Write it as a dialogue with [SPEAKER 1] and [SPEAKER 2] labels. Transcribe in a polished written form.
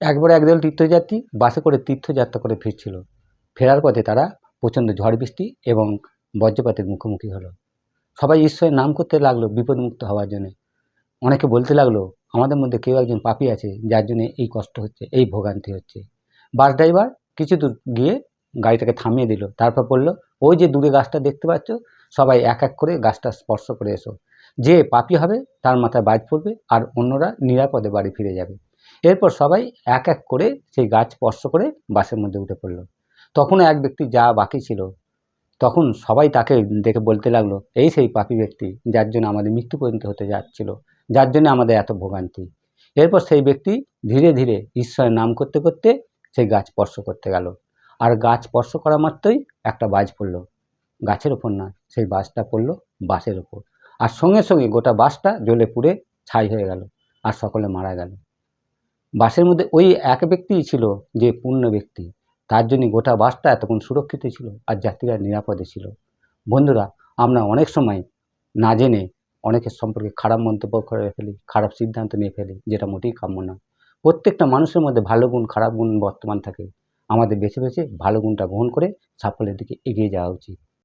[SPEAKER 1] একবার একদল তীর্থযাত্রী বাসে করে তীর্থযাত্রা করে ফিরছিল। ফেরার পথে তারা প্রচণ্ড ঝড় বৃষ্টি এবং বজ্রপাতের মুখোমুখি হলো। সবাই ঈশ্বরের নাম করতে লাগলো বিপদমুক্ত হওয়ার জন্য। অনেকে বলতে লাগলো, আমাদের মধ্যে কেউ একজন পাপী আছে, যার জন্য এই কষ্ট হচ্ছে, এই ভোগান্তি হচ্ছে। বাস ড্রাইভার কিছু দূর গিয়ে গাড়িটাকে থামিয়ে দিল। তারপর বলল, ওই যে দূরে গাছটা দেখতে পাচ্ছ, সবাই এক এক করে গাছটা স্পর্শ করে এসো। যে পাপী হবে তার মাথায় বাজ পড়বে, আর অন্যরা নিরাপদে বাড়ি ফিরে যাবে। এরপর সবাই এক এক করে সেই গাছ স্পর্শ করে বাসের মধ্যে উঠে পড়ল। তখনও এক ব্যক্তি যা বাকি ছিল, তখন সবাই তাকে দেখে বলতে লাগলো, এই সেই পাপী ব্যক্তি, যার জন্য আমাদের মৃত্যু পর্যন্ত হতে যাচ্ছিল, যার জন্য আমাদের এত ভোগান্তি। এরপর সেই ব্যক্তি ধীরে ধীরে ঈশ্বরের নাম করতে করতে সেই গাছ স্পর্শ করতে গেল। আর গাছ স্পর্শ করা মাত্রই একটা বাজ পড়ল, গাছের ওপর না, সেই বাজটা পড়ল বাসের ওপর। আর সঙ্গে সঙ্গে গোটা বাসটা জ্বলে পুড়ে ছাই হয়ে গেল, আর সকলে মারা গেল। বাসের মধ্যে ওই এক ব্যক্তিই ছিল যে পূর্ণ ব্যক্তি, তার জন্য গোটা বাসটা এতক্ষণ সুরক্ষিত ছিল আর যাত্রীরা নিরাপদে ছিল। বন্ধুরা, আমরা অনেক সময় না জেনে অনেকের সম্পর্কে খারাপ মন্তব্য করে ফেলি, খারাপ সিদ্ধান্ত নিয়ে ফেলি, যেটা মোটেই কাম্য না। প্রত্যেকটা মানুষের মধ্যে ভালো গুণ খারাপ গুণ বর্তমান থাকে। আমাদের বেছে বেছে ভালো গুণটা গ্রহণ করে সাফল্যের দিকে এগিয়ে যাওয়া উচিত।